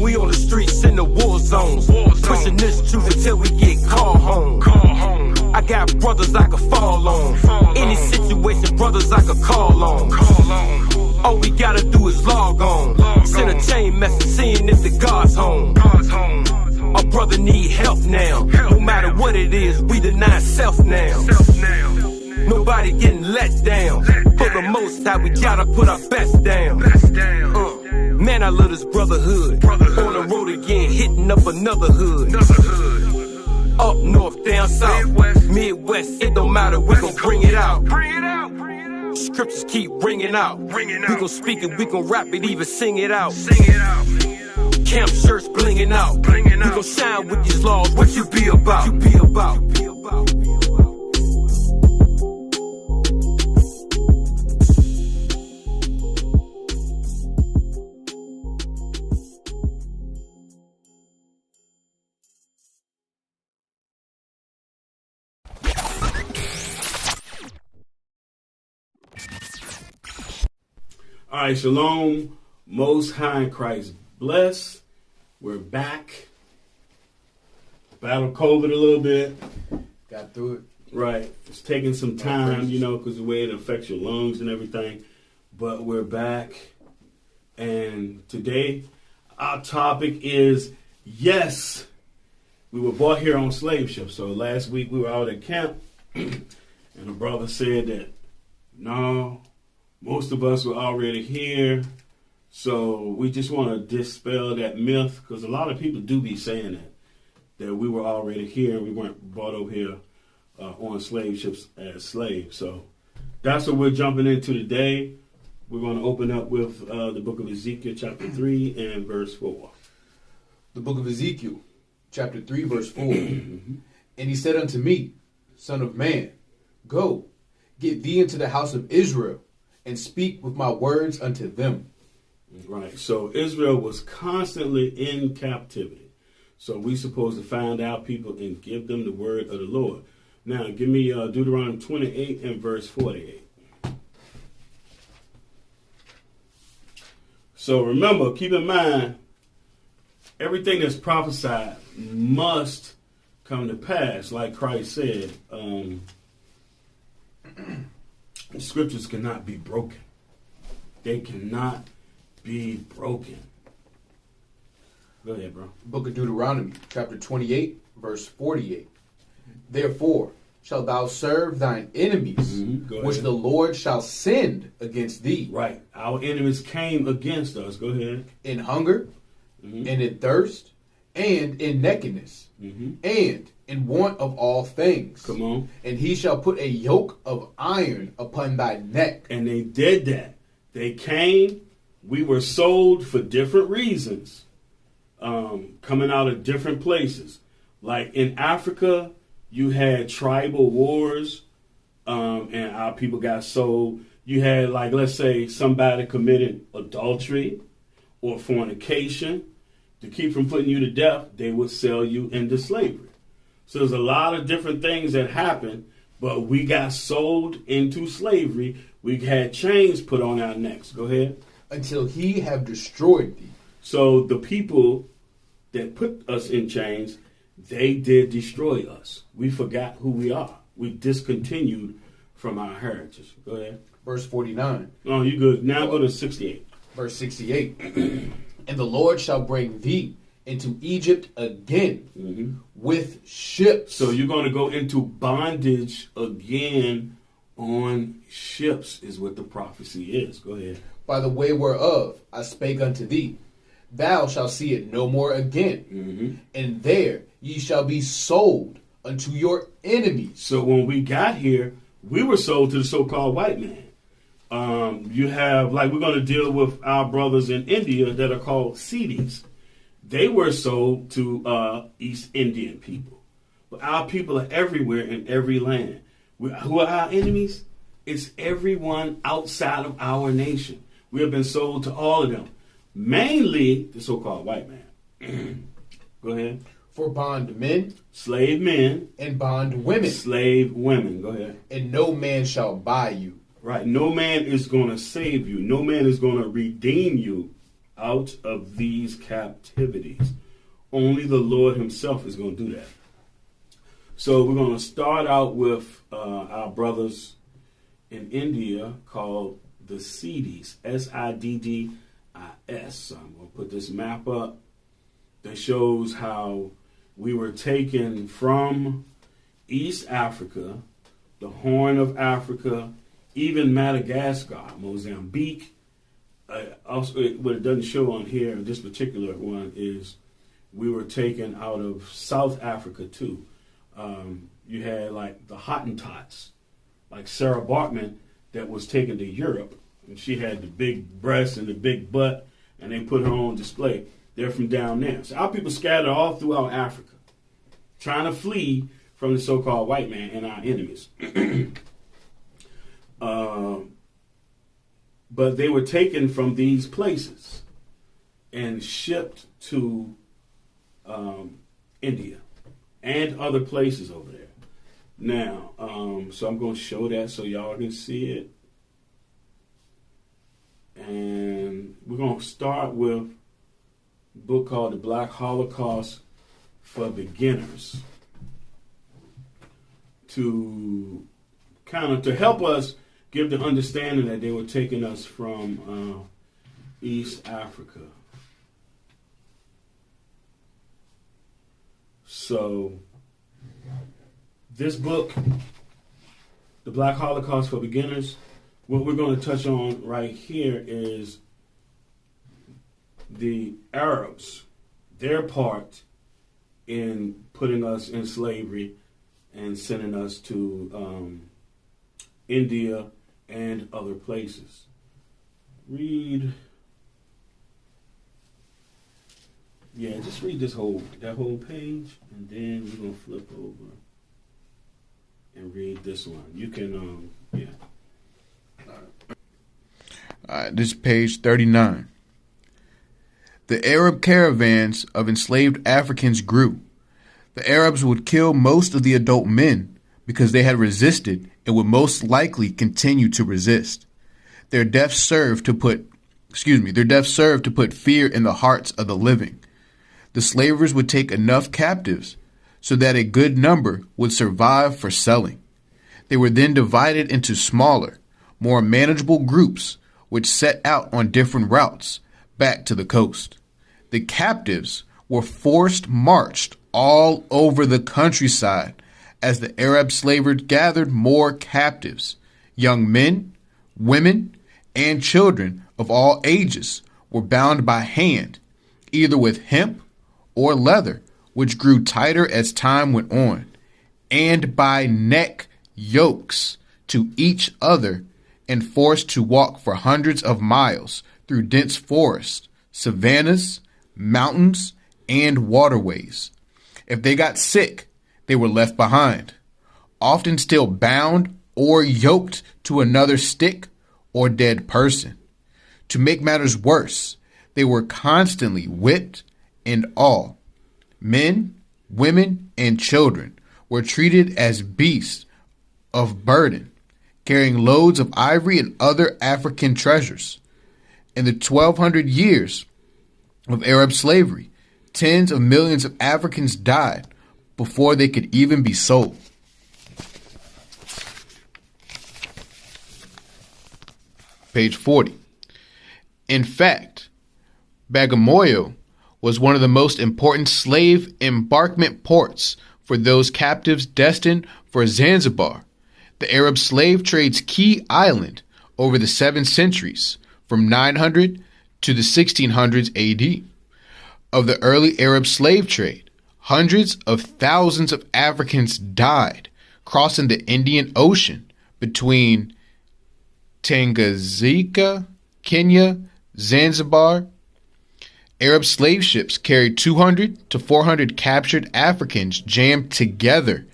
We on the streets in the war zones, pushing this truth until we get called home. I got brothers I could fall on. Any situation, brothers I could call on. All we gotta do is log on. Send a chain message, seeing if the God's home. Our brother need help now. No matter what it is, we deny self now. Nobody getting let down. For the most high, we gotta put our best down. Man, I love this brotherhood. On the road again, hitting up another hood. Up north, down south, Midwest, it don't matter, we gon' bring it out. Scriptures keep ringing out. We gon' speak it, we gon' rap it, even sing it out. Camp shirts blinging out. We gon' shine with these laws, what you be about? All right, shalom, most high in Christ bless. We're back. Battled COVID a little bit. Got through it. Right. It's taking some time, you know, because the way it affects your lungs and everything. But we're back. And today, our topic is, yes, we were brought here on slave ships. So last week we were out at camp, and a brother said that, no, most of us were already here, so we just want to dispel that myth, because a lot of people do be saying that we were already here and we weren't brought over here on slave ships as slaves. So that's what we're jumping into today. We're going to open up with the book of Ezekiel, chapter 3 and verse 4. The book of Ezekiel, chapter 3, verse 4. And he said unto me, Son of man, go, get thee into the house of Israel, and speak with my words unto them. Right. So Israel was constantly in captivity. So we supposed to find out people and give them the word of the Lord. Now, give me Deuteronomy 28 and verse 48. So remember, keep in mind, everything that's prophesied must come to pass. Like Christ said, the scriptures cannot be broken. They cannot be broken. Go ahead, bro. Book of Deuteronomy, chapter 28, verse 48. Therefore shalt thou serve thine enemies, which the Lord shall send against thee. Right. Our enemies came against us. Go ahead. In hunger, and in thirst, and in nakedness, and in want of all things. Come on. And he shall put a yoke of iron upon thy neck. And they did that. They came, we were sold for different reasons, coming out of different places. Like in Africa, you had tribal wars, and our people got sold. You had, like, let's say somebody committed adultery or fornication. To keep from putting you to death, they would sell you into slavery. So there's a lot of different things that happened, but we got sold into slavery. We had chains put on our necks. Go ahead. Until he have destroyed thee. So the people that put us in chains, they did destroy us. We forgot who we are. We discontinued from our heritage. Go ahead. Verse 49. Oh, you good. Now go to 68. Verse 68. And the Lord shall bring thee into Egypt again with ships. So you're going to go into bondage again on ships is what the prophecy is. Go ahead. By the way whereof I spake unto thee, thou shalt see it no more again. And there ye shall be sold unto your enemies. So when we got here, we were sold to the so-called white man. You have, like, we're going to deal with our brothers in India that are called Siddhis. They were sold to East Indian people. But our people are everywhere in every land. Who are our enemies? It's everyone outside of our nation. We have been sold to all of them. Mainly the so-called white man. Go ahead. For bondmen, slave men, and bond women, slave women. Go ahead. And no man shall buy you. Right. No man is going to save you. No man is going to redeem you out of these captivities. Only the Lord himself is going to do that. So we're going to start out with our brothers in India called the Siddhis, Siddhis. So I'm going to put this map up that shows how we were taken from East Africa, the Horn of Africa, even Madagascar, Mozambique. Also, what it doesn't show on here, this particular one, is we were taken out of South Africa too. You had like the Hottentots, like Sarah Bartman, that was taken to Europe, and she had the big breasts and the big butt, and they put her on display. They're from down there. So our people scattered all throughout Africa, trying to flee from the so-called white man and our enemies. But they were taken from these places and shipped to India and other places over there. Now, so I'm going to show that so y'all can see it. And we're going to start with a book called The Black Holocaust for Beginners, to kind of to help us give the understanding that they were taking us from East Africa. So this book, The Black Holocaust for Beginners, what we're going to touch on right here is the Arabs, their part in putting us in slavery and sending us to India and other places. Just read that whole page, and then we're gonna flip over and read this one. You can, All right, this is page 39. The Arab caravans of enslaved Africans grew. The Arabs would kill most of the adult men because they had resisted and would most likely continue to resist. Their death served to put fear in the hearts of the living. The slavers would take enough captives so that a good number would survive for selling. They were then divided into smaller, more manageable groups which set out on different routes back to the coast. The captives were forced marched all over the countryside as the Arab slavers gathered more captives. Young men, women, and children of all ages were bound by hand, either with hemp or leather, which grew tighter as time went on, and by neck yokes to each other and forced to walk for hundreds of miles through dense forests, savannas, mountains, and waterways. If they got sick, they were left behind, often still bound or yoked to another stick or dead person. To make matters worse, they were constantly whipped, and all, men, women, and children, were treated as beasts of burden, carrying loads of ivory and other African treasures. In the 1200 years of Arab slavery, tens of millions of Africans died before they could even be sold. Page 40. In fact, Bagamoyo was one of the most important slave embarkment ports for those captives destined for Zanzibar, the Arab slave trade's key island over the 7 centuries, from 900 to the 1600s AD. Of the early Arab slave trade, hundreds of thousands of Africans died crossing the Indian Ocean between Tanganyika, Kenya, Zanzibar. Arab slave ships carried 200 to 400 captured Africans jammed together,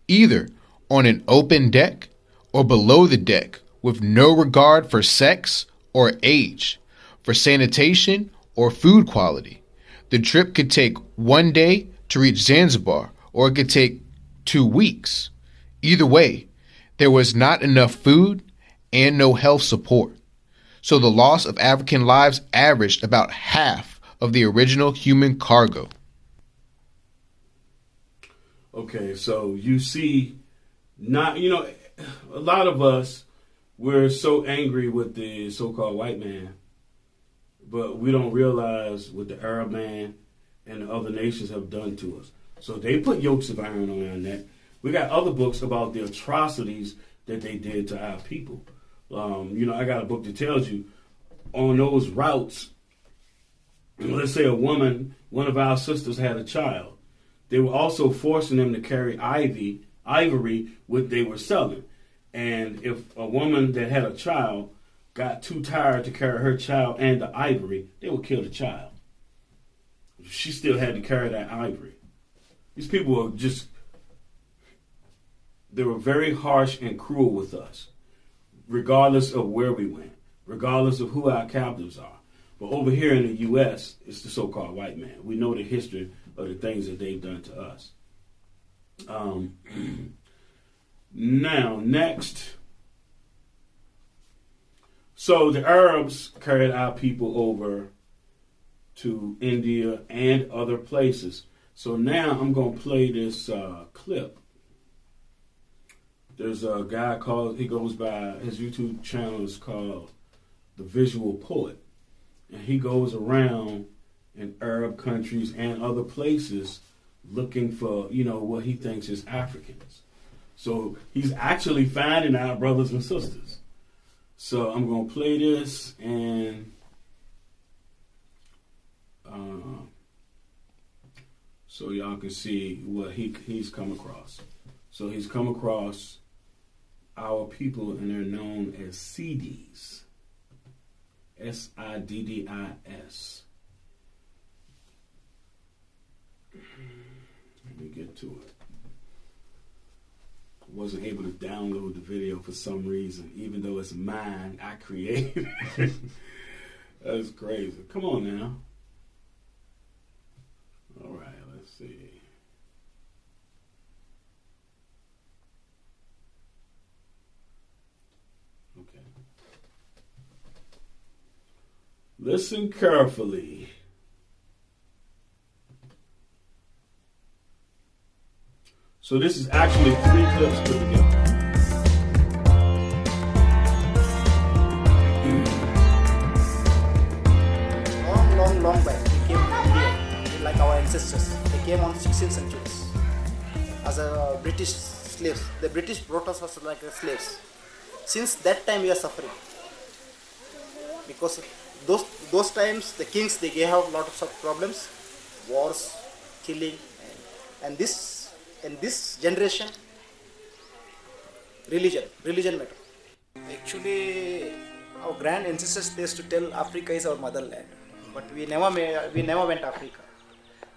either on an open deck or below the deck, with no regard for sex or age, for sanitation or food quality. The trip could take 1 day to reach Zanzibar, or it could take 2 weeks. Either way, there was not enough food and no health support. So the loss of African lives averaged about half of the original human cargo. Okay, so you see, a lot of us, we're so angry with the so-called white man, but we don't realize what the Arab man and the other nations have done to us. So they put yokes of iron on our neck. We got other books about the atrocities that they did to our people. I got a book that tells you on those routes, let's say one of our sisters had a child. They were also forcing them to carry ivory, what they were selling. And if a woman that had a child got too tired to carry her child and the ivory, they would kill the child. She still had to carry that ivory. These people were they were very harsh and cruel with us, regardless of where we went, regardless of who our captives are. But over here in the U.S., it's the so-called white man. We know the history of the things that they've done to us. Now, next. So the Arabs carried our people over to India and other places. So now I'm going to play this clip. There's a guy he goes by, his YouTube channel is called The Visual Poet. And he goes around in Arab countries and other places looking for, what he thinks is Africans. So he's actually finding our brothers and sisters. So I'm going to play this and so y'all can see what he's come across. So he's come across our people, and they're known as Siddis. Siddis. Let me get to it. Wasn't able to download the video for some reason, even though it's mine, I created it. That's crazy. Come on now. All right, let's see. Okay. Listen carefully. So this is actually 3 clips put together. Long back, they came here, like our ancestors. They came on 16th centuries as a British slaves. The British brought us as like slaves. Since that time we are suffering. Because those times the kings, they have lots of problems, wars, killing, and in this generation, religion matter. Actually, our grand ancestors they used to tell Africa is our motherland, but we never went Africa.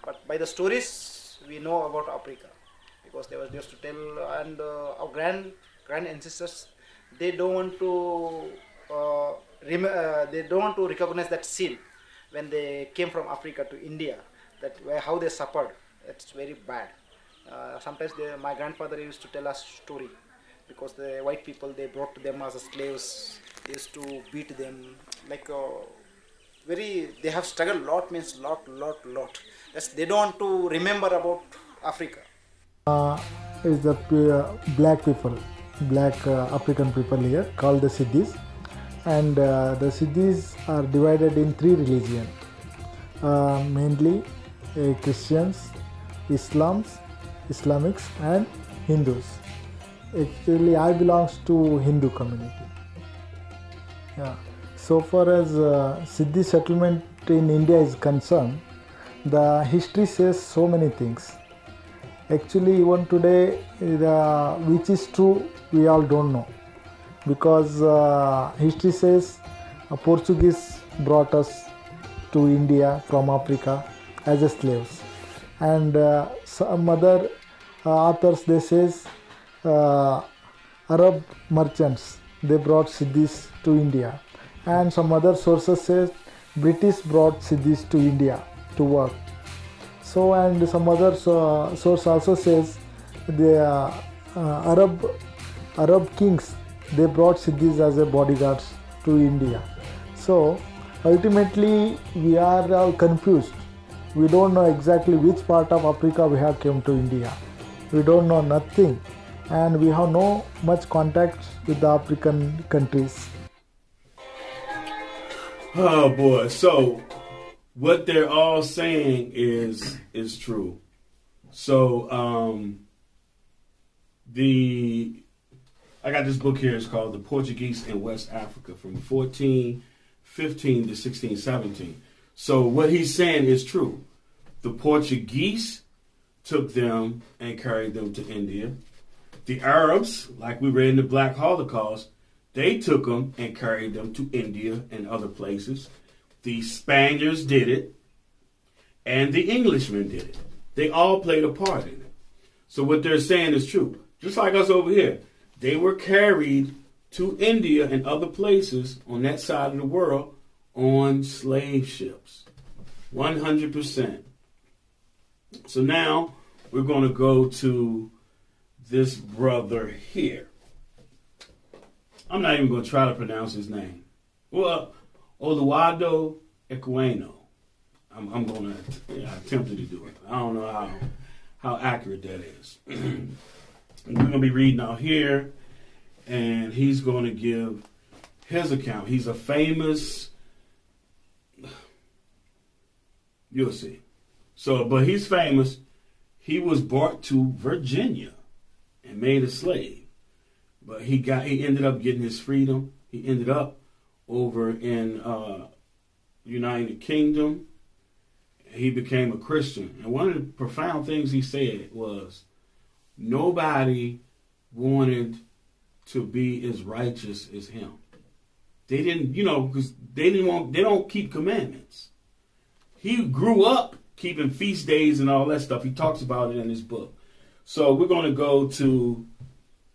But by the stories we know about Africa, because they used to tell, and our grand ancestors they don't want to recognize that sin when they came from Africa to India, how they suffered. It's very bad. Sometimes my grandfather used to tell us story, because the white people they brought them as slaves. They used to beat them like they have struggled lot, means lot. They don't want to remember about Africa. Is the black people, African people here called the Siddhis, and the Siddhis are divided in three religions, mainly Christians, Islamics and Hindus. Actually, I belongs to Hindu community. Yeah. So far as Siddhi settlement in India is concerned, the history says so many things. Actually, even today, which is true, we all don't know, because history says Portuguese brought us to India from Africa as a slaves, and some other authors they says Arab merchants they brought Siddhis to India, and some other sources says British brought Siddhis to India to work. So, and some other source also says the Arab kings they brought Siddhis as a bodyguards to India. So ultimately we are all confused. We don't know exactly which part of Africa we have came to India. We don't know nothing, and we have no much contact with the African countries. Oh boy, so what they're all saying is true. So I got this book here. It's called The Portuguese in West Africa from 1415 to 1617. So what he's saying is true. The Portuguese took them and carried them to India. The Arabs, like we read in the Black Holocaust, they took them and carried them to India and other places. The Spaniards did it, and the Englishmen did it. They all played a part in it. So what they're saying is true. Just like us over here, they were carried to India and other places on that side of the world on slave ships. 100%. So now we're going to go to this brother here. I'm not even going to try to pronounce his name. Well, Oluwado Ekweno. I'm going to attempt to do it. I don't know how accurate that is. We're going to be reading out here, and he's going to give his account. He's a famous, you'll see. So, but he's famous. He was brought to Virginia and made a slave. But he ended up getting his freedom. He ended up over in United Kingdom. He became a Christian. And one of the profound things he said was, nobody wanted to be as righteous as him. They didn't, because they don't keep commandments. He grew up keeping feast days and all that stuff. He talks about it in his book. So we're going to go to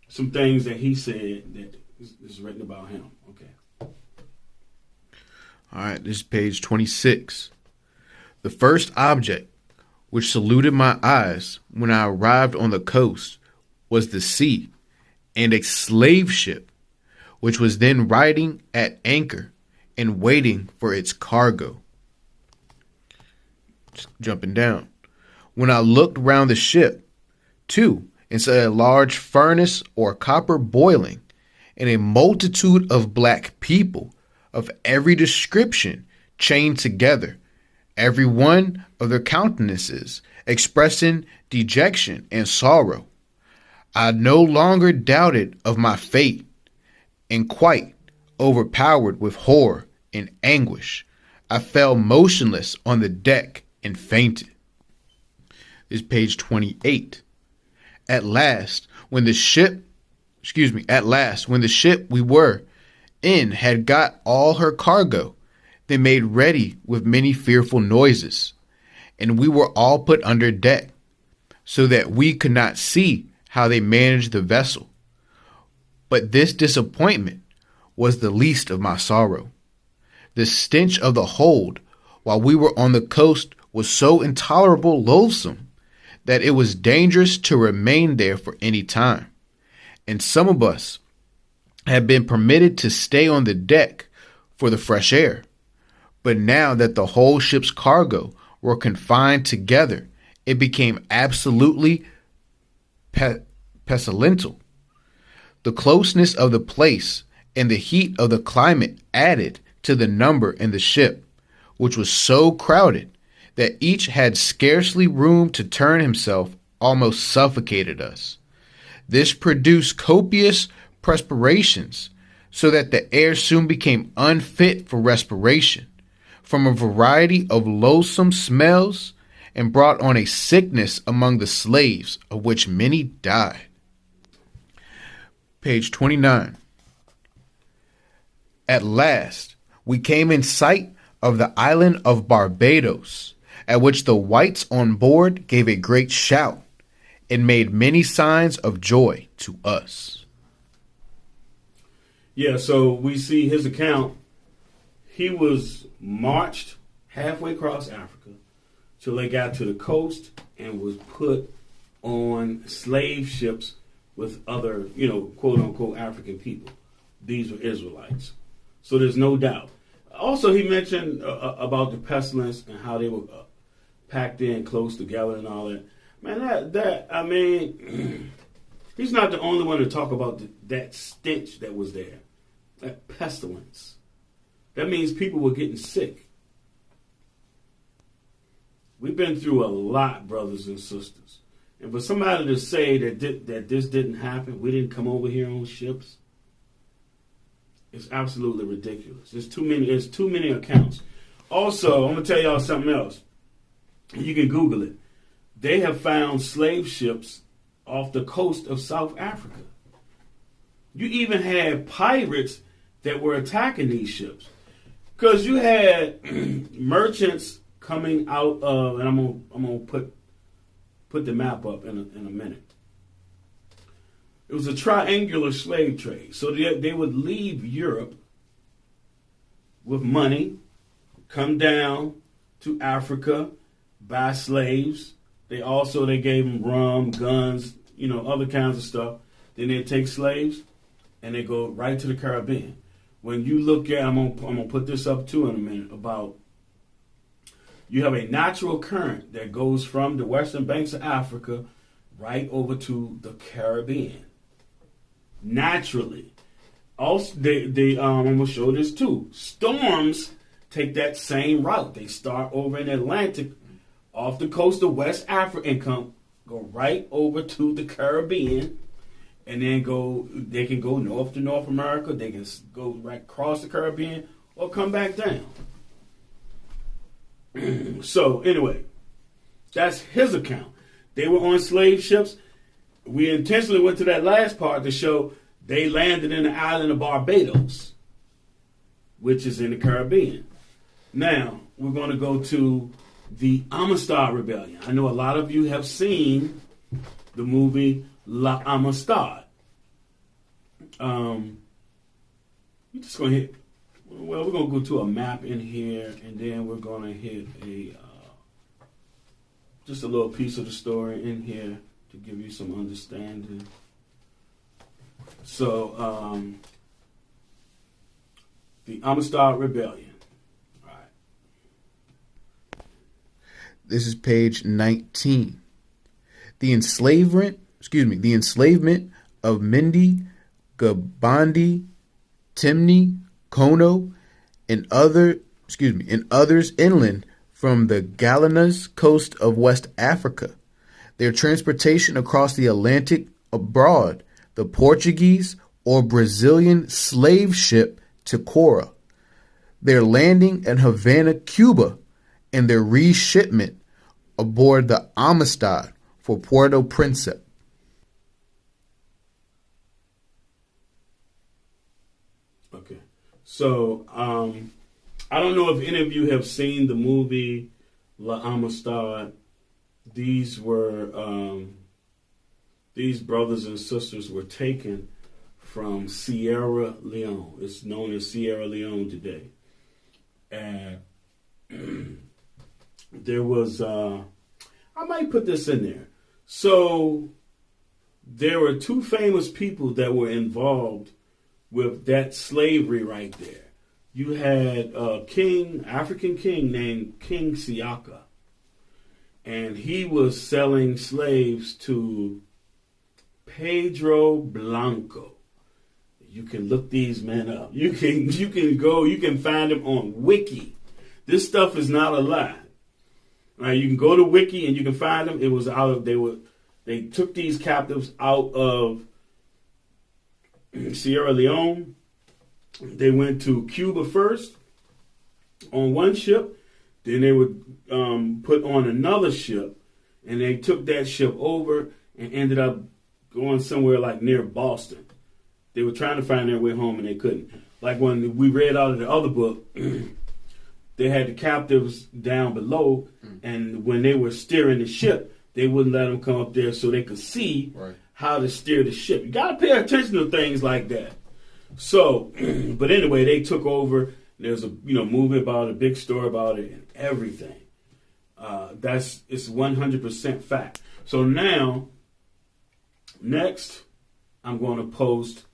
some things that he said that is written about him. Okay. All right, this is page 26. The first object which saluted my eyes when I arrived on the coast was the sea, and a slave ship, which was then riding at anchor and waiting for its cargo. Just jumping down. When I looked round the ship, too, and saw a large furnace or copper boiling, and a multitude of black people of every description chained together, every one of their countenances expressing dejection and sorrow. I no longer doubted of my fate, and quite overpowered with horror and anguish, I fell motionless on the deck and fainted. This is page 28. At last, when the ship we were in had got all her cargo, they made ready with many fearful noises, and we were all put under deck, so that we could not see how they managed the vessel. But this disappointment was the least of my sorrow. The stench of the hold while we were on the coast was so intolerable loathsome that it was dangerous to remain there for any time, and some of us had been permitted to stay on the deck for the fresh air. But now that the whole ship's cargo were confined together, it became absolutely pestilential. The closeness of the place and the heat of the climate added to the number in the ship, which was so crowded that each had scarcely room to turn himself, almost suffocated us. This produced copious perspirations, so that the air soon became unfit for respiration, from a variety of loathsome smells, and brought on a sickness among the slaves, of which many died. Page 29. At last, we came in sight of the island of Barbados, at which the whites on board gave a great shout and made many signs of joy to us. Yeah, so we see his account. He was marched halfway across Africa till they got to the coast and was put on slave ships with other, quote unquote African people. These were Israelites. So there's no doubt. Also, he mentioned about the pestilence and how they were packed in close together and all that. Man, he's not the only one to talk about that stench that was there, that pestilence. That means people were getting sick. We've been through a lot, brothers and sisters. And for somebody to say that this didn't happen, we didn't come over here on ships, it's absolutely ridiculous. There's too many accounts. Also, I'm going to tell y'all something else. You can Google it. They have found slave ships off the coast of South Africa. You even had pirates that were attacking these ships. Because you had merchants coming out of, and I'm gonna put the map up in a minute. It was a triangular slave trade. So they would leave Europe with money, come down to Africa, buy slaves. They gave them rum, guns, other kinds of stuff. Then they take slaves and they go right to the Caribbean. When you look at, I'm gonna put this up too in a minute, about you have a natural current that goes from the western banks of Africa right over to the Caribbean. Naturally. Also, I'm gonna show this too. Storms take that same route. They start over in the Atlantic, off the coast of West Africa, and go right over to the Caribbean, and then they can go north to North America. They can go right across the Caribbean or come back down. So anyway, that's his account. They were on slave ships. We intentionally went to that last part to show they landed in the island of Barbados, which is in the Caribbean. Now, we're going to go to the Amistar Rebellion. I know a lot of you have seen the movie La Amistad. We're just going to hit, we're going to go to a map in here, and then we're going to hit just a little piece of the story in here to give you some understanding. So, the Amistar Rebellion. This is page 19. The enslavement of Mindi, Gabandi, Timni, Kono, and others inland from the Galanas coast of West Africa. Their transportation across the Atlantic abroad, the Portuguese or Brazilian slave ship Ticora. Their landing at Havana, Cuba, and their reshipment aboard the Amistad for Puerto Príncipe. Okay. So I don't know if any of you have seen the movie La Amistad. These brothers and sisters were taken from Sierra Leone. It's known as Sierra Leone today. And there was, I might put this in there. So there were two famous people that were involved with that slavery right there. You had a African king named King Siaka. And he was selling slaves to Pedro Blanco. You can look these men up. You can go, you can find them on Wiki. This stuff is not a lie. Right? You can go to Wiki and you can find them. It was they took these captives out of Sierra Leone. They went to Cuba first on one ship. Then they would put on another ship, and they took that ship over and ended up going somewhere like near Boston. They were trying to find their way home, and they couldn't. Like when we read out of the other book, they had the captives down below, and when they were steering the ship, they wouldn't let them come up there so they could see how to steer the ship. You got to pay attention to things like that. So, but anyway, they took over. There's a movie about it, a big story about it, and everything. It's 100% fact. So now, next, I'm going to post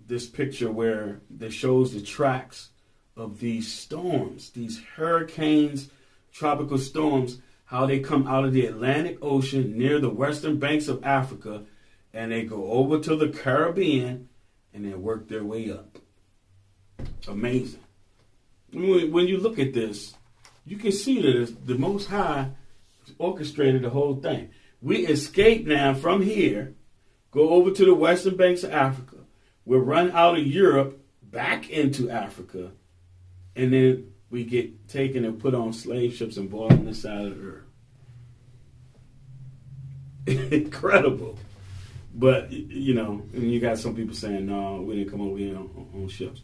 this picture where that shows the tracks of these storms, these hurricanes, tropical storms, how they come out of the Atlantic Ocean near the western banks of Africa, and they go over to the Caribbean, and they work their way up. Amazing. When you look at this, you can see that the Most High orchestrated the whole thing. We escape now from here, go over to the western banks of Africa. We'll run out of Europe back into Africa, and then we get taken and put on slave ships and boiled on this side of the earth. Incredible. But, and you got some people saying, no, we didn't come over here on ships.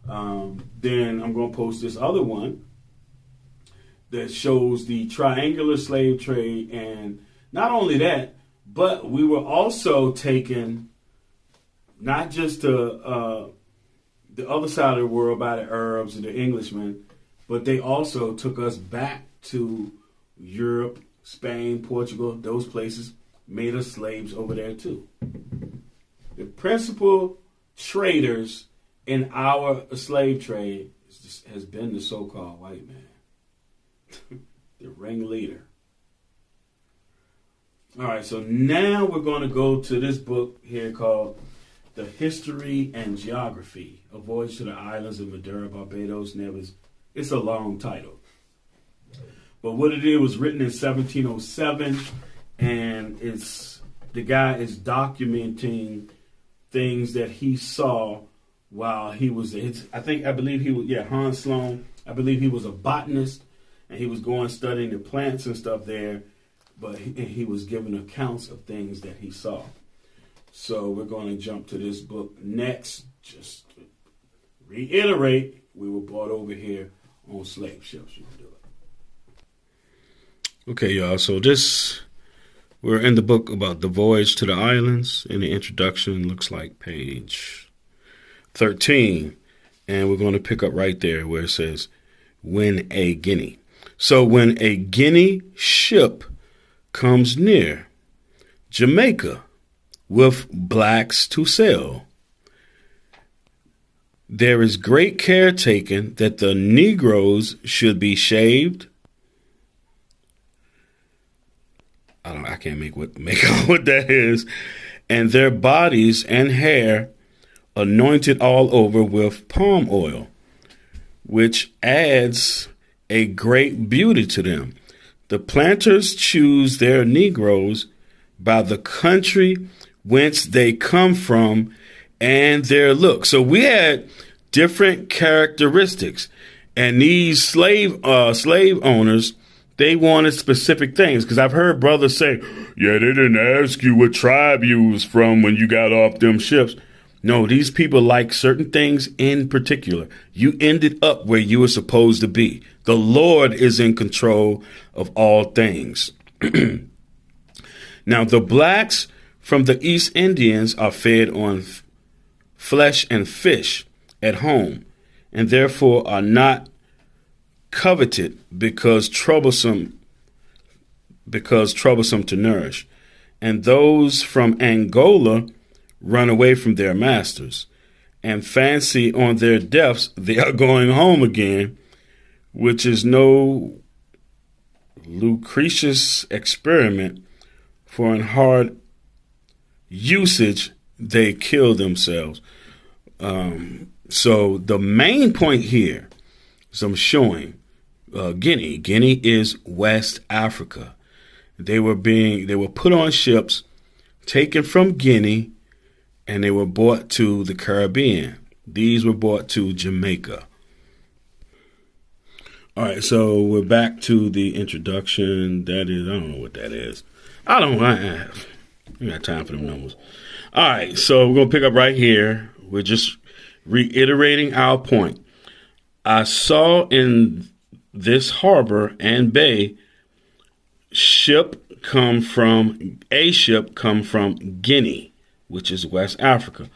Then I'm going to post this other one that shows the triangular slave trade. And not only that, but we were also taken not just to the other side of the world by the Arabs and the Englishmen, but they also took us back to Europe, Spain, Portugal, those places, made us slaves over there too. The principal traders in our slave trade has been the so-called white man, the ringleader. All right, so now we're going to go to this book here called The History and Geography, A Voyage to the Islands of Maduro, Barbados, Nevis. It's a long title. But what it is was written in 1707, and the guy is documenting things that he saw while he was Hans Sloane. I believe he was a botanist, and he was going studying the plants and stuff there, but he was giving accounts of things that he saw. So we're going to jump to this book next. Just to reiterate, we were brought over here on slave ships. We'll do it. Okay, y'all. So we're in the book about the voyage to the islands, and the introduction looks like page 13. And we're going to pick up right there where it says, when a Guinea. So when a Guinea ship comes near Jamaica with blacks to sail, there is great care taken that the Negroes should be shaved. I can't make out what that is. And their bodies and hair anointed all over with palm oil, which adds a great beauty to them. The planters choose their Negroes by the country whence they come from and their look. So we had different characteristics, and these slave owners, they wanted specific things. Because I've heard brothers say, yeah, they didn't ask you what tribe you was from when you got off them ships. No, these people like certain things in particular. You ended up where you were supposed to be. The Lord is in control of all things. Now, the blacks from the East Indians are fed on flesh and fish at home, and therefore are not coveted because troublesome to nourish. And those from Angola run away from their masters and fancy on their deaths they are going home again, which is no Lucretius experiment, for in hard usage they kill themselves. So the main point here is I'm showing Guinea. Guinea is West Africa. They were put on ships taken from Guinea, and they were brought to the Caribbean. These were brought to Jamaica. All right, so we're back to the introduction. That is, I don't know what that is. I got time for them numbers. All right, so we're going to pick up right here. We're just reiterating our point. I saw in this harbor and bay a ship come from Guinea, which is West Africa,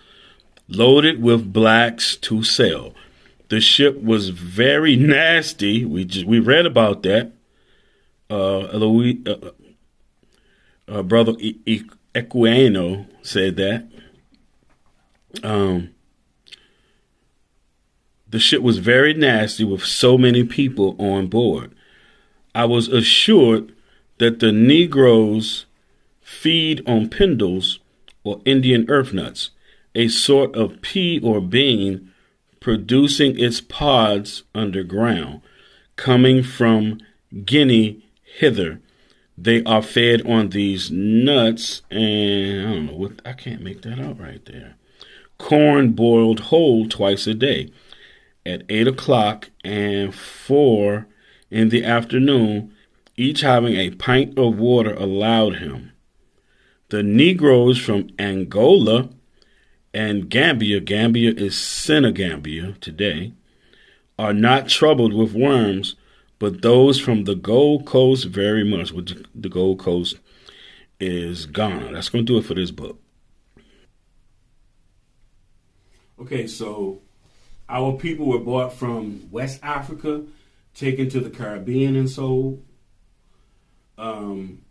loaded with blacks to sell. The ship was very nasty. We read about that. Brother Equiano said that. The ship was very nasty with so many people on board. I was assured that the Negroes feed on pindles or Indian earth nuts, a sort of pea or bean producing its pods underground, coming from Guinea hither. They are fed on these nuts, and I don't know what, I can't make that out right there. Corn boiled whole twice a day, at 8 o'clock and 4 in the afternoon, each having a pint of water allowed him. The Negroes from Angola and Gambia is Senegambia today, are not troubled with worms, but those from the Gold Coast very much. Which the Gold Coast is Ghana. That's going to do it for this book. Okay, so our people were brought from West Africa, taken to the Caribbean and sold. But I'm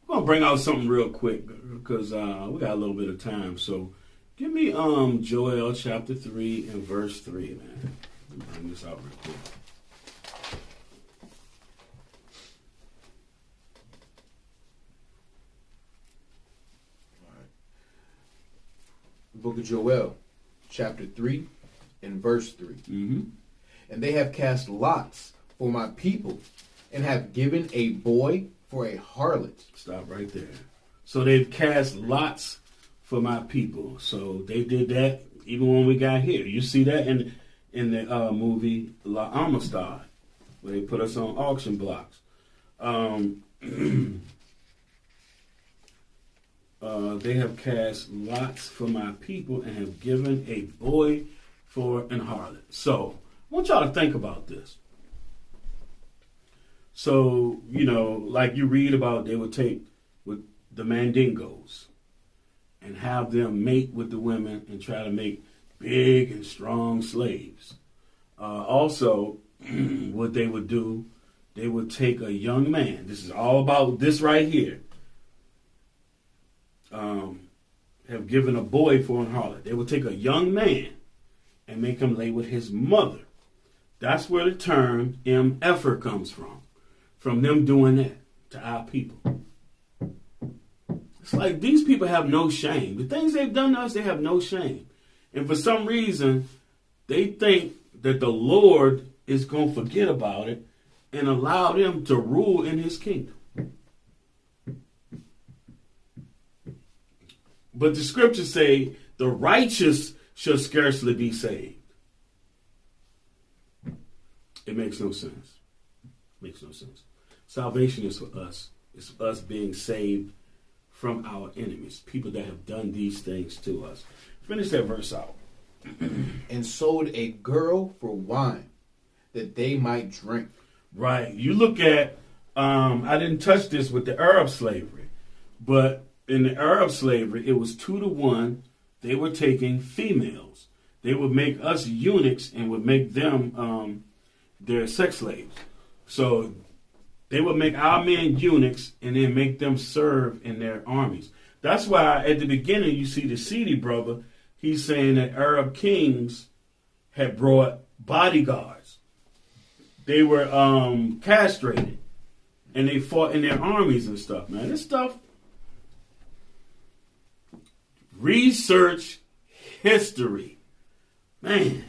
going to bring out something real quick because we got a little bit of time. So give me Joel chapter 3 and verse 3, man. Let me bring this out real quick. All right. The book of Joel, chapter 3 and verse 3. Mm-hmm. And they have cast lots for my people and have given a boy for a harlot. Stop right there. So they've cast lots for my people. So they did that even when we got here. You see that in the movie La Amistar, where they put us on auction blocks. They have cast lots for my people and have given a boy for an harlot. So I want y'all to think about this. So, like you read about, they would take with the Mandingos and have them mate with the women and try to make big and strong slaves. Also, what they would do, they would take a young man. This is all about this right here. Have given a boy for an harlot. They would take a young man and make him lay with his mother. That's where the term M-effer comes from them doing that to our people. It's like these people have no shame. The things they've done to us, they have no shame. And for some reason, they think that the Lord is going to forget about it and allow them to rule in his kingdom. But the scriptures say the righteous shall scarcely be saved. It makes no sense. Makes no sense. Salvation is for us. It's us being saved from our enemies, people that have done these things to us. Finish that verse out. And sold a girl for wine, that they might drink. Right. You look at, I didn't touch this with the Arab slavery, but in the Arab slavery, it was 2-to-1. They were taking females. They would make us eunuchs and would make them their sex slaves. So they would make our men eunuchs and then make them serve in their armies. That's why at the beginning you see the Seedy brother, he's saying that Arab kings had brought bodyguards. They were castrated and they fought in their armies and stuff, man. This stuff, research history. Man.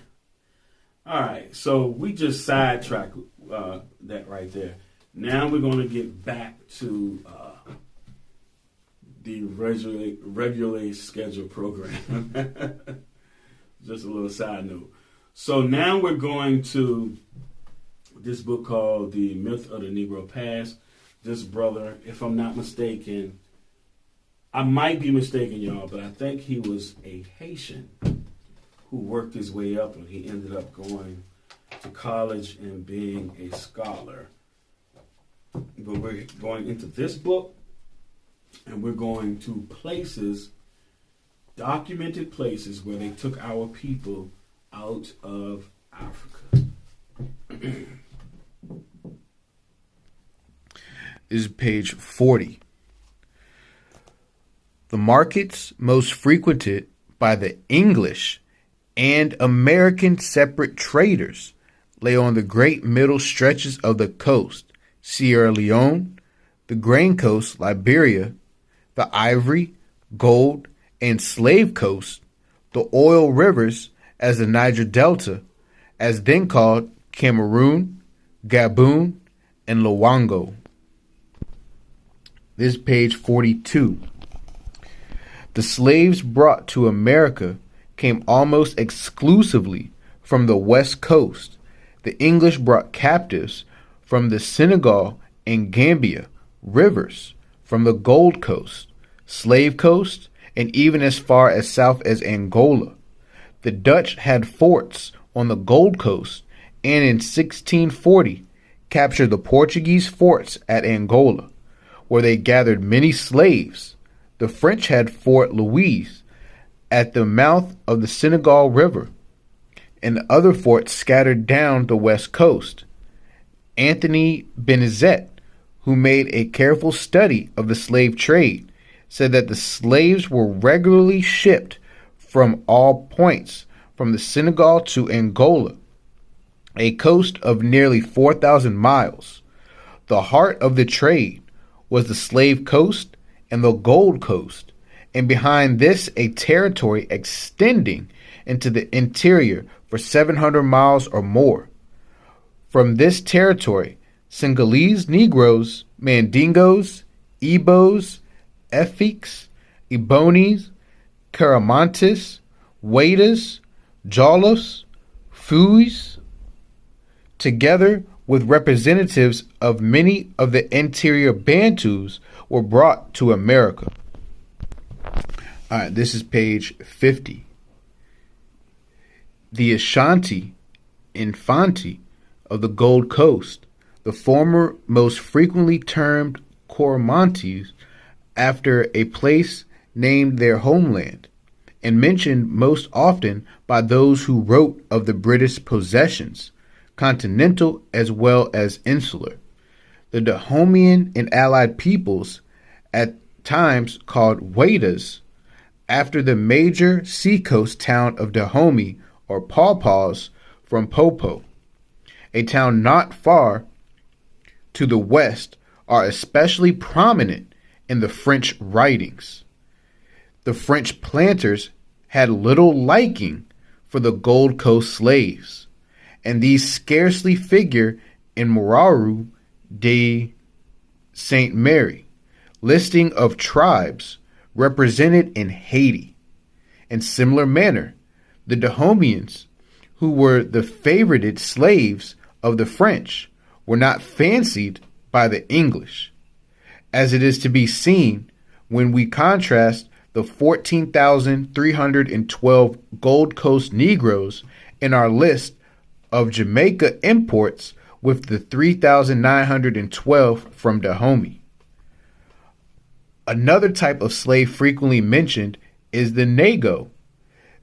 All right, so we just sidetracked that right there. Now we're going to get back to the regularly scheduled program. Just a little side note. So now we're going to this book called The Myth of the Negro Past. This brother, if I'm not mistaken, I might be mistaken, y'all, but I think he was a Haitian who worked his way up and he ended up going to college and being a scholar. But we're going into this book and we're going to places, documented places where they took our people out of Africa. This is page 40. The markets most frequented by the English and American separate traders lay on the great middle stretches of the coast, Sierra Leone, the grain coast, Liberia, the ivory, gold, and slave coast, the oil rivers as the Niger Delta, as then called Cameroon, Gabon, and Luango. This is page 42. The slaves brought to America came almost exclusively from the West Coast. The English brought captives from the Senegal and Gambia rivers, from the Gold Coast, Slave Coast, and even as far as south as Angola. The Dutch had forts on the Gold Coast and in 1640 captured the Portuguese forts at Angola, where they gathered many slaves. The French had Fort Louis at the mouth of the Senegal River, and other forts scattered down the west coast. Anthony Benezet, who made a careful study of the slave trade, said that the slaves were regularly shipped from all points from the Senegal to Angola, a coast of nearly 4,000 miles. The heart of the trade was the Slave Coast and the Gold Coast, and behind this a territory extending into the interior for 700 miles or more. From this territory, Senegalese Negroes, Mandingos, Igbos, Efiks, Ebonis, Caramantes, Waidas, Jollofs, Fuis, together with representatives of many of the interior Bantus, were brought to America. All right, this is page 50. The Ashanti, Infante of the Gold Coast, the former most frequently termed Coromantese, after a place named their homeland, and mentioned most often by those who wrote of the British possessions, continental as well as insular. The Dahomean and allied peoples, at times called Waidas, after the major seacoast town of Dahomey or Pawpaws from Popo, a town not far to the west, are especially prominent in the French writings. The French planters had little liking for the Gold Coast slaves, and these scarcely figure in Moraru de Saint Mary, listing of tribes represented in Haiti. In similar manner, the Dahomeans, who were the favorited slaves of the French, were not fancied by the English, as it is to be seen when we contrast the 14,312 Gold Coast Negroes in our list of Jamaica imports with the 3,912 from Dahomey. Another type of slave frequently mentioned is the Nego.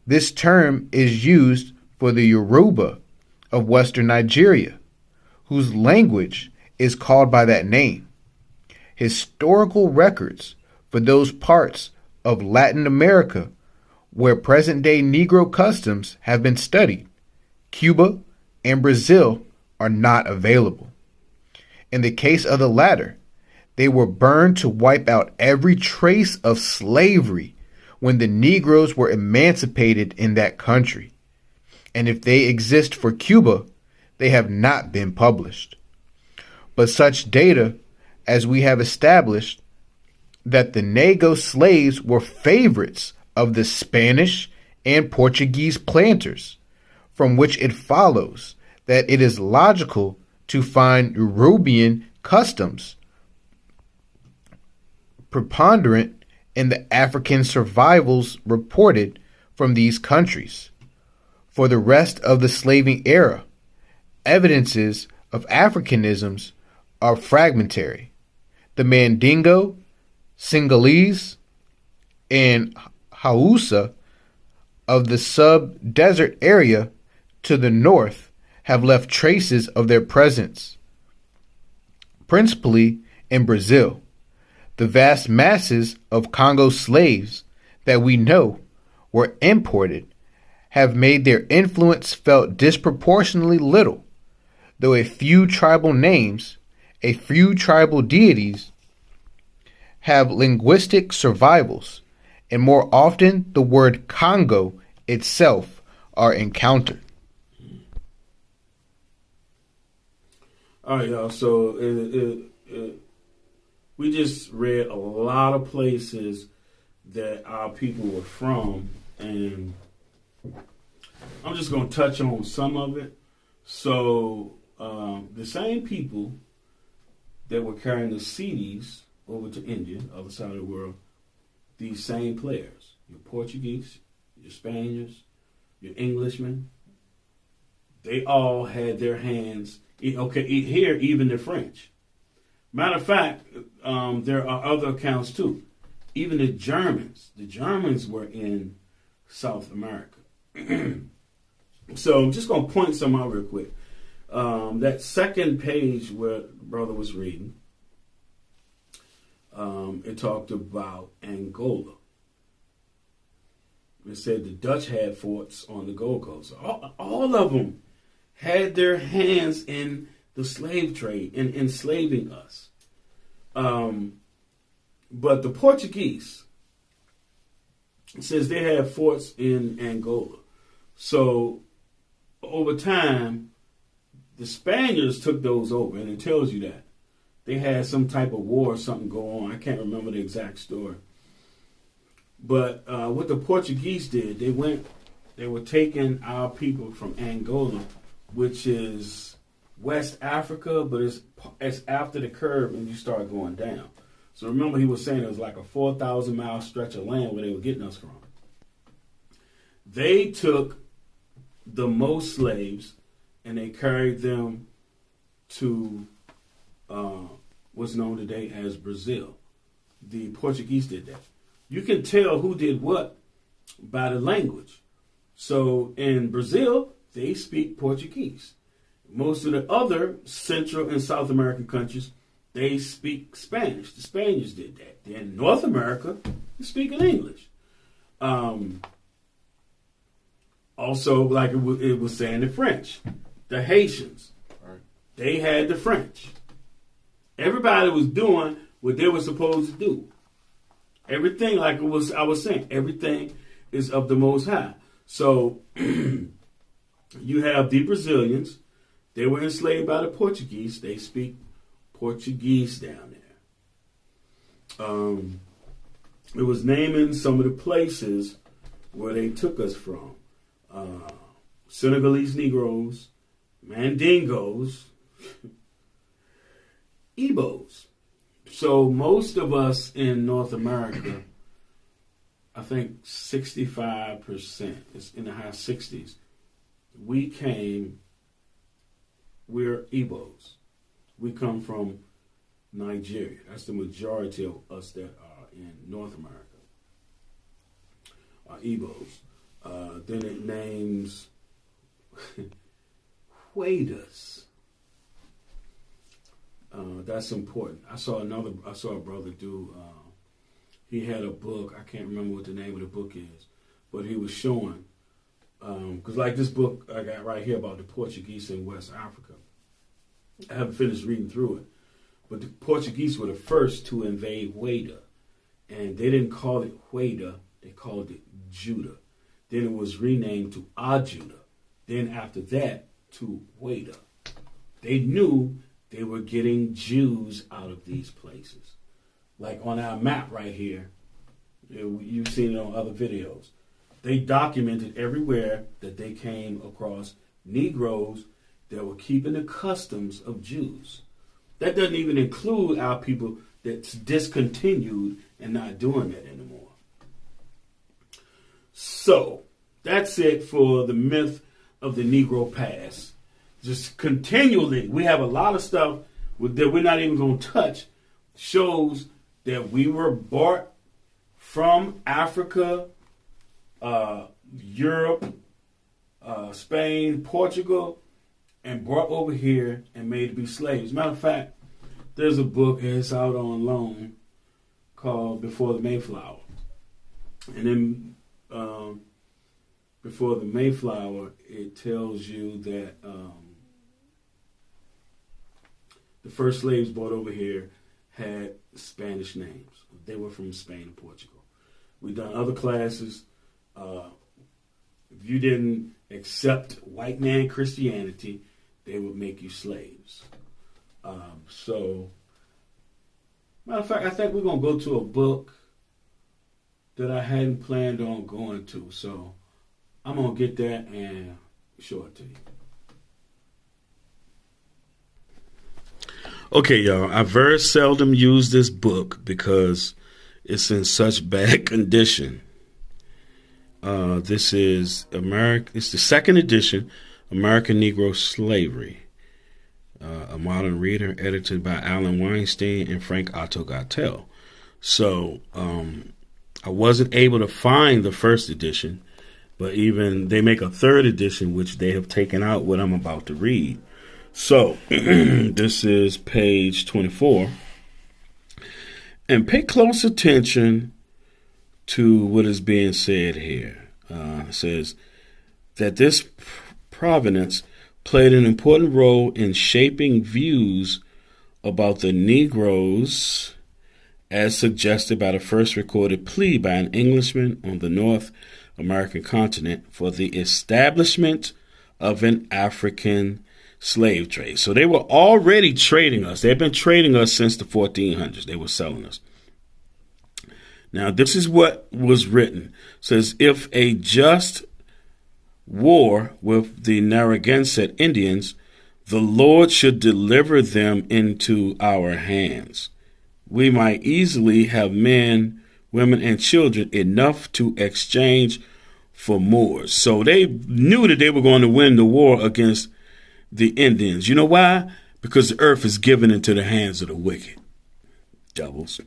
This term is used for the Yoruba of Western Nigeria, whose language is called by that name. Historical records for those parts of Latin America where present-day Negro customs have been studied, Cuba and Brazil, are not available. In the case of the latter, they were burned to wipe out every trace of slavery when the Negroes were emancipated in that country. And if they exist for Cuba, they have not been published. But such data, as we have established, that the Nego slaves were favorites of the Spanish and Portuguese planters, from which it follows that it is logical to find European customs preponderant in the African survivals reported from these countries. For the rest of the slaving era, evidences of Africanisms are fragmentary. The Mandingo, Sinhalese, and Hausa of the sub-desert area to the north have left traces of their presence, principally in Brazil. The vast masses of Congo slaves that we know were imported have made their influence felt disproportionately little, though a few tribal names, a few tribal deities have linguistic survivals, and more often the word Congo itself are encountered. All right, y'all. So we just read a lot of places that our people were from, and I'm just going to touch on some of it. So the same people that were carrying the CDs over to India, other side of the world, these same players, your Portuguese, your Spaniards, your Englishmen, they all had their hands, okay, here even the French. Matter of fact, there are other accounts too. Even the Germans were in South America. So I'm just going to point some out real quick. That second page where the brother was reading, it talked about Angola. It said the Dutch had forts on the Gold Coast. All of them had their hands in the slave trade and enslaving us. But the Portuguese, it says they had forts in Angola. So over time, the Spaniards took those over, and it tells you that. They had some type of war or something go on. I can't remember the exact story. But what the Portuguese did, they were taking our people from Angola, which is West Africa, but it's after the curve and you start going down. So remember, he was saying it was like a 4,000 mile stretch of land where they were getting us from. They took the most slaves and they carried them to what's known today as Brazil. The Portuguese did that. You can tell who did what by the language. So in Brazil, they speak Portuguese. Most of the other Central and South American countries, they speak Spanish. The Spaniards did that. Then North America, they speak in English. Also, like it was saying, the French, the Haitians, they had the French. Everybody was doing what they were supposed to do. Everything, like I was saying, everything is of the Most High. So you have the Brazilians. They were enslaved by the Portuguese. They speak Portuguese down there. It was naming some of the places where they took us from. Senegalese Negroes, Mandingos, Igbos. So most of us in North America, I think 65%, it's in the high 60s, we're Igbos. We come from Nigeria. That's the majority of us that are in North America. Are Igbos. Then it names Huedas. That's important. I saw a brother do. He had a book. I can't remember what the name of the book is, but he was showing because like this book I got right here about the Portuguese in West Africa. I haven't finished reading through it, but the Portuguese were the first to invade Hueda, and they didn't call it Hueda. They called it Judah. Then it was renamed to Ajuda. Then after that to Hueda. They knew they were getting Jews out of these places. Like on our map right here, you've seen it on other videos. They documented everywhere that they came across Negroes that were keeping the customs of Jews. That doesn't even include our people that's discontinued and not doing that anymore. So, that's it for the myth of the Negro past. Just continually, we have a lot of stuff that we're not even going to touch, shows that we were bought from Africa, Europe, Spain, Portugal, and brought over here and made to be slaves. Matter of fact, there's a book that's out on loan called Before the Mayflower. And then Before the Mayflower, it tells you that the first slaves brought over here had Spanish names. They were from Spain and Portugal. We've done other classes. If you didn't accept white man Christianity, they would make you slaves. So, matter of fact, I think we're going to go to a book that I hadn't planned on going to. So, I'm going to get that and show it to you. Okay, y'all. I very seldom use this book because it's in such bad condition. This is It's the second edition, American Negro Slavery. A Modern Reader, edited by Alan Weinstein and Frank Otto Gattel. So, I wasn't able to find the first edition, but even they make a third edition, which they have taken out what I'm about to read. So, this is page 24. And pay close attention to what is being said here. It says that this provenance played an important role in shaping views about the Negroes as suggested by the first recorded plea by an Englishman on the North American continent for the establishment of an African slave trade. So they were already trading us. They've been trading us since the 1400s. They were selling us. Now, this is what was written. It says, if a just war with the Narragansett Indians, the Lord should deliver them into our hands. We might easily have men, women, and children enough to exchange for Moors. So they knew that they were going to win the war against the Indians. You know why? Because the earth is given into the hands of the wicked. Devils.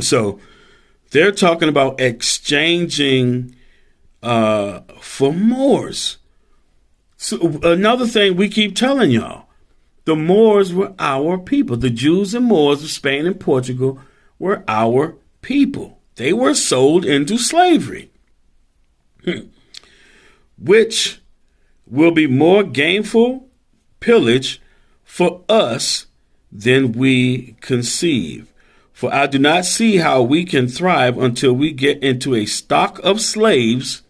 So they're talking about exchanging for Moors. So another thing we keep telling y'all, the Moors were our people. The Jews and Moors of Spain and Portugal were our people. They were sold into slavery, which will be more gainful pillage for us than we conceive. For I do not see how we can thrive until we get into a stock of slaves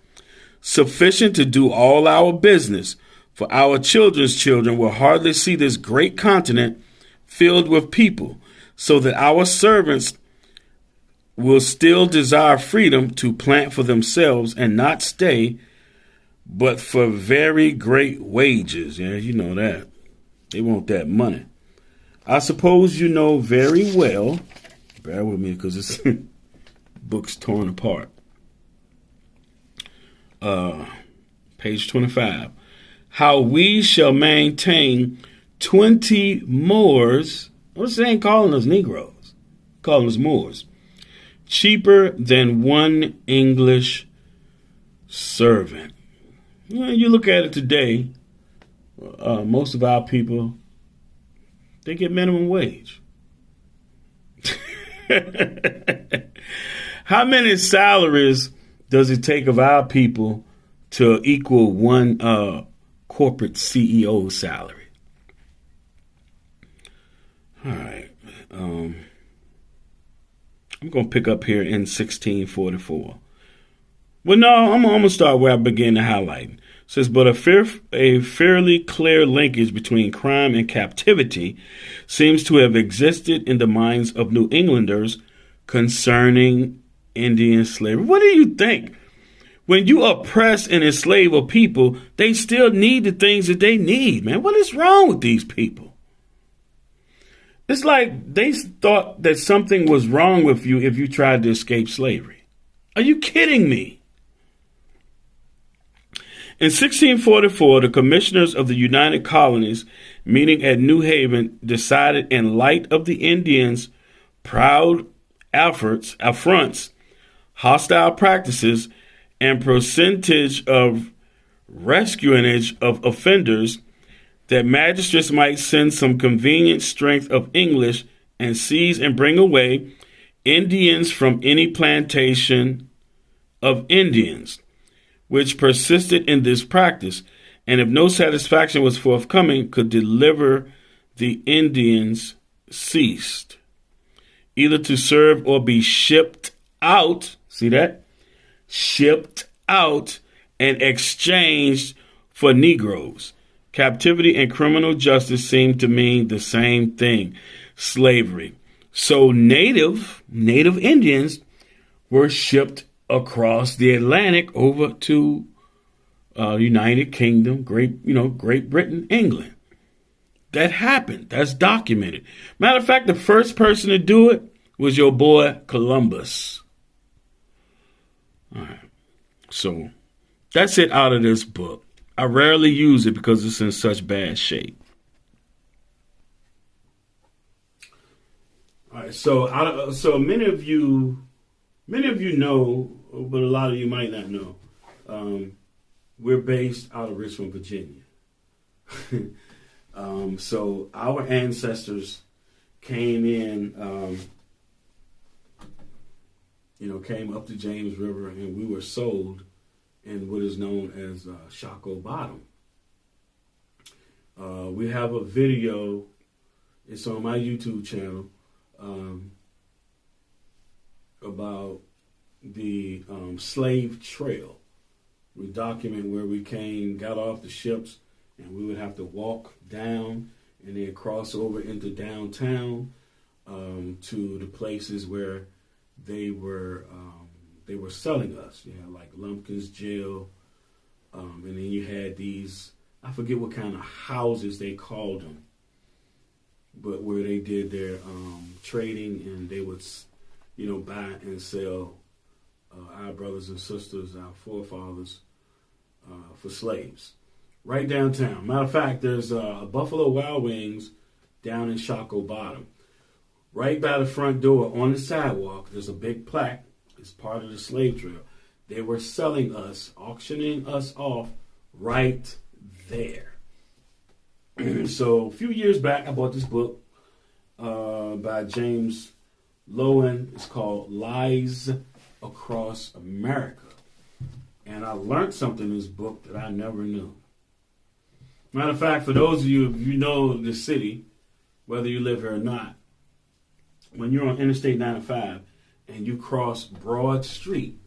sufficient to do all our business. For our children's children will hardly see this great continent filled with people, so that our servants will still desire freedom to plant for themselves and not stay, but for very great wages. Yeah, you know that. They want that money. I suppose you know very well, bear with me because this book's torn apart. Page 25. How we shall maintain 20 Moors. What's they ain't calling us Negroes? Calling us Moors. Cheaper than one English servant. You look at it today, most of our people, they get minimum wage. How many salaries does it take of our people to equal one corporate CEO salary? All right. I'm going to pick up here in 1644. Well, no, I'm going to start where I began to highlight. It says, but a fairly clear linkage between crime and captivity seems to have existed in the minds of New Englanders concerning Indian slavery. What do you think? When you oppress and enslave a people, they still need the things that they need, man. What is wrong with these people? It's like they thought that something was wrong with you if you tried to escape slavery. Are you kidding me? In 1644, the commissioners of the United Colonies, meeting at New Haven, decided in light of the Indians' proud affronts, hostile practices, and percentage of rescuinage of offenders, that magistrates might send some convenient strength of English and seize and bring away Indians from any plantation of Indians, which persisted in this practice, and if no satisfaction was forthcoming, could deliver the Indians ceased, either to serve or be shipped out. See that? Shipped out and exchanged for Negroes. Captivity and criminal justice seem to mean the same thing, slavery. So native Indians were shipped across the Atlantic over to United Kingdom, Great Britain, England. That happened. That's documented. Matter of fact, the first person to do it was your boy Columbus. All right. So that's it out of this book. I rarely use it because it's in such bad shape. All right. So many of you know, but a lot of you might not know. We're based out of Richmond, Virginia. So our ancestors came in, came up the James River, and we were sold in what is known as Shockoe Bottom. We have a video. It's on my YouTube channel about the slave trail. We document where we came, got off the ships, and we would have to walk down and then cross over into downtown to the places where they were selling us. You had like Lumpkin's Jail, and then you had these, I forget what kind of houses they called them, but where they did their trading, and they would, buy and sell our brothers and sisters, our forefathers, for slaves. Right downtown. Matter of fact, there's a Buffalo Wild Wings down in Shockoe Bottom. Right by the front door on the sidewalk, there's a big plaque. It's part of the slave trail. They were selling us, auctioning us off right there. So a few years back, I bought this book by James Lowen. It's called Lies Across America. And I learned something in this book that I never knew. Matter of fact, for those of you, if you know the city, whether you live here or not, when you're on Interstate 95 and you cross Broad Street,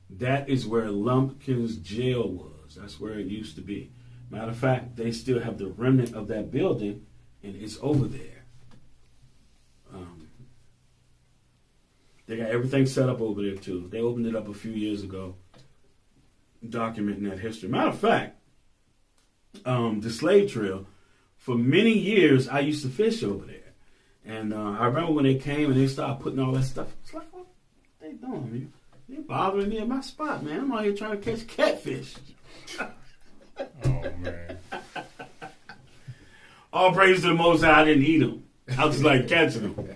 that is where Lumpkin's Jail was. That's where it used to be. Matter of fact, they still have the remnant of that building, and it's over there. They got everything set up over there, too. They opened it up a few years ago, documenting that history. Matter of fact, the slave trail, for many years, I used to fish over there. And I remember when they came and they started putting all that stuff. It's like, what they doing, man? They bothering me at my spot, man. I'm out here trying to catch catfish. Oh, man. All praise to the Most High, I didn't eat them. I was just like catching them.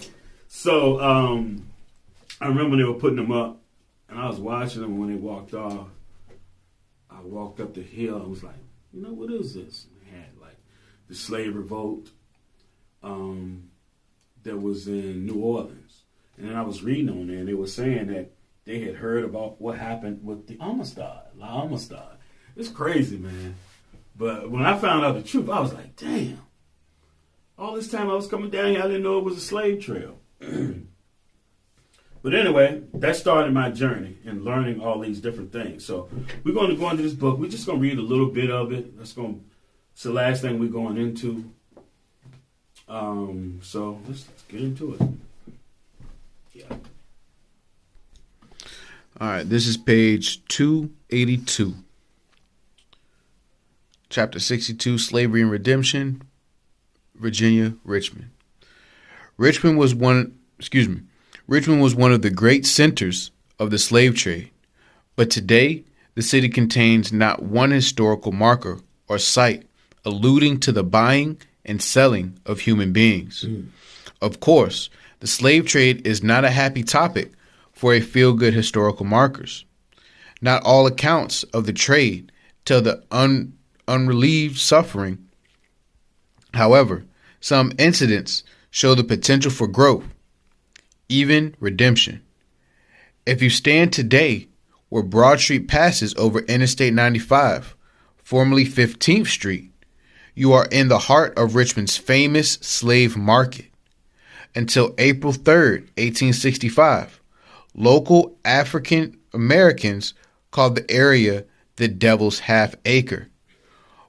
So I remember they were putting them up, and I was watching them when they walked off. I walked up the hill. I was like, you know, what is this? And they had like the slave revolt that was in New Orleans. And then I was reading on there, and they were saying that they had heard about what happened with the Amistar. It's crazy, man. But when I found out the truth, I was like, damn. All this time I was coming down here, I didn't know it was a slave trail. But anyway, that started my journey in learning all these different things. So we're going to go into this book. We're just going to read a little bit of it. It's the last thing we're going into. So let's get into it. Yeah. All right, this is page 282. Chapter 62, Slavery and Redemption, Virginia, Richmond. Richmond was one of the great centers of the slave trade, but today the city contains not one historical marker or site alluding to the buying and selling of human beings. Of course, the slave trade is not a happy topic for a feel-good historical markers. Not all accounts of the trade tell the unrelieved suffering. However, some incidents show the potential for growth, even redemption. If you stand today where Broad Street passes over Interstate 95, formerly 15th Street, you are in the heart of Richmond's famous slave market. Until April 3rd, 1865, local African Americans called the area the Devil's Half Acre.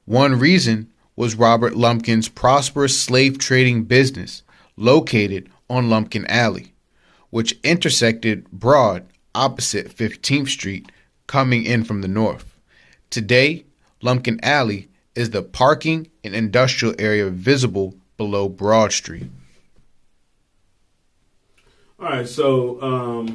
One reason was Robert Lumpkin's prosperous slave trading business located on Lumpkin Alley, which intersected Broad opposite 15th Street coming in from the north. Today, Lumpkin Alley is the parking and industrial area visible below Broad Street. All right, so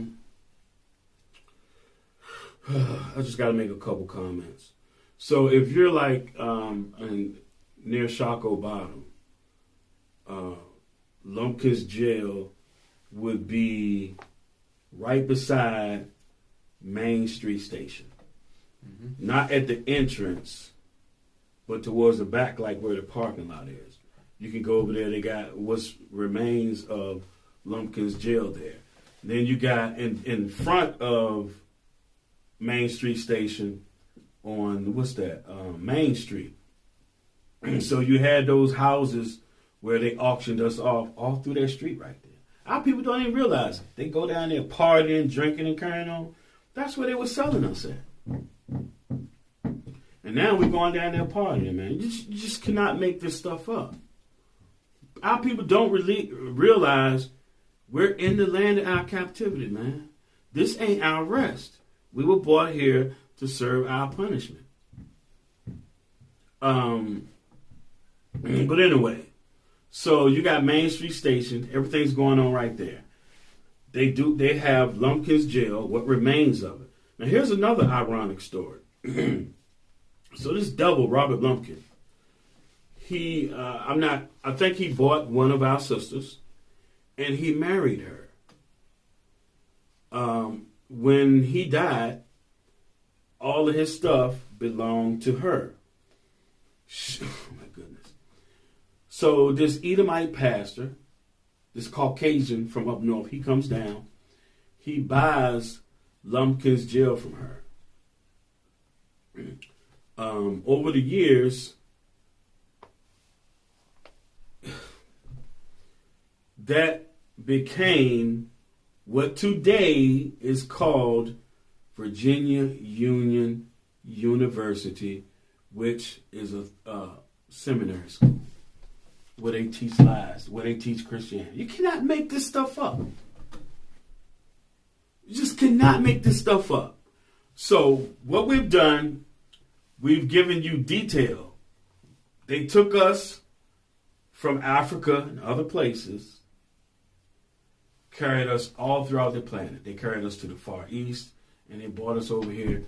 I just got to make a couple comments. So if you're like near Shockoe Bottom, Lumpkin's jail would be right beside Main Street Station. Not at the entrance, but towards the back, like where the parking lot is. You can go over there. They got what remains of Lumpkin's jail there. Then you got in front of Main Street Station on, Main Street. So you had those houses where they auctioned us off all through that street right there. Our people don't even realize it. They go down there partying, drinking, and carrying on. That's where they were selling us at. And now we're going down there partying, man. You just cannot make this stuff up. Our people don't really realize we're in the land of our captivity, man. This ain't our rest. We were brought here to serve our punishment. But anyway, so you got Main Street Station. Everything's going on right there. They have Lumpkin's jail, what remains of it. Now here's another ironic story. So this devil, Robert Lumpkin, I think he bought one of our sisters and he married her. When he died, all of his stuff belonged to her. Oh my goodness. So this Edomite pastor, this Caucasian from up north, he comes down. He buys Lumpkin's jail from her. Over the years, that became what today is called Virginia Union University, which is a seminary school where they teach lies, where they teach Christianity. You cannot make this stuff up. You just cannot make this stuff up. So what we've done, we've given you detail. They took us from Africa and other places, carried us all throughout the planet. They carried us to the Far East, and they brought us over here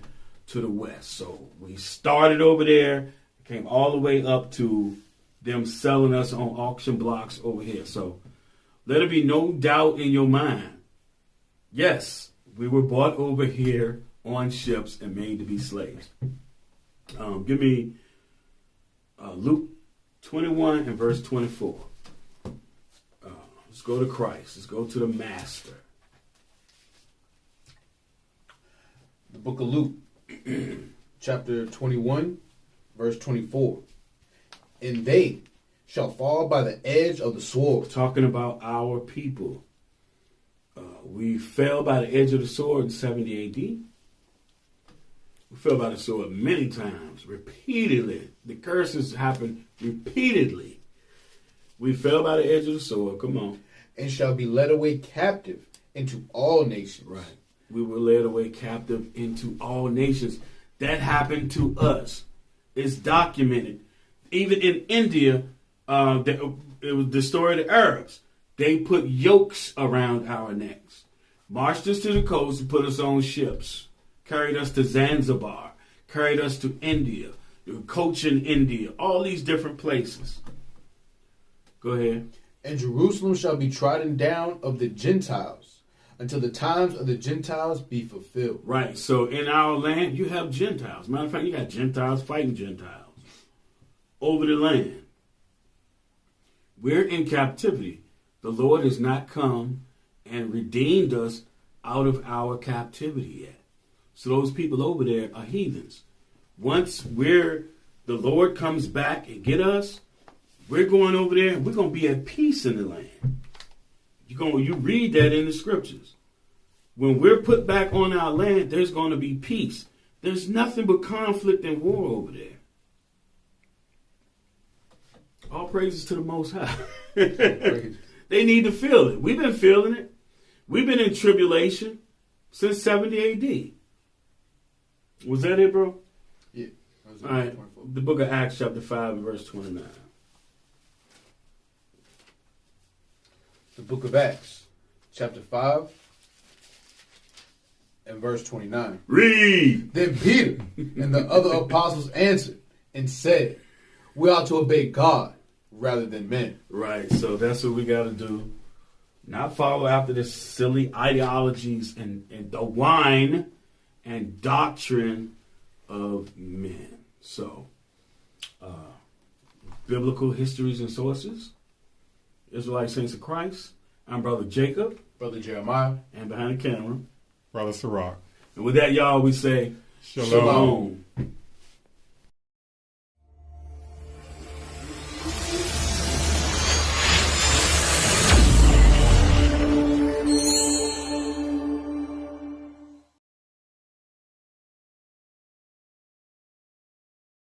to the West. So we started over there, came all the way up to them selling us on auction blocks over here. So let it be no doubt in your mind. Yes, we were brought over here on ships and made to be slaves. Give me Luke 21 and verse 24. Let's go to Christ. Let's go to the Master. The book of Luke, chapter 21, verse 24. And they shall fall by the edge of the sword. Talking about our people. We fell by the edge of the sword in 70 AD. We fell by the sword many times, repeatedly. The curses happened repeatedly. We fell by the edge of the sword. Come on. And shall be led away captive into all nations. Right. We were led away captive into all nations. That happened to us. It's documented. Even in India, it was the story of the Arabs. They put yokes around our necks, marched us to the coast and put us on ships, carried us to Zanzibar, carried us to India, Cochin, India, all these different places. Go ahead. And Jerusalem shall be trodden down of the Gentiles until the times of the Gentiles be fulfilled. Right. So in our land, you have Gentiles. Matter of fact, you got Gentiles fighting Gentiles over the land. We're in captivity. The Lord has not come and redeemed us out of our captivity yet. So those people over there are heathens. Once the Lord comes back and get us, we're going over there and we're going to be at peace in the land. You read that in the scriptures. When we're put back on our land, there's going to be peace. There's nothing but conflict and war over there. All praises to the Most High. They need to feel it. We've been feeling it. We've been in tribulation since 70 AD. Was that it, bro? Yeah. All right. The book of Acts, chapter 5, and verse 29. The book of Acts, chapter 5, and verse 29. Read. Then Peter and the other apostles answered and said, we ought to obey God rather than men. Right. So that's what we got to do. Not follow after this silly ideologies and the wine and doctrine of men. So, biblical histories and sources. Israelite Saints of Christ. I'm Brother Jacob. Brother Jeremiah. And behind the camera, Brother Sirach. And with that, y'all, we say Shalom. Shalom.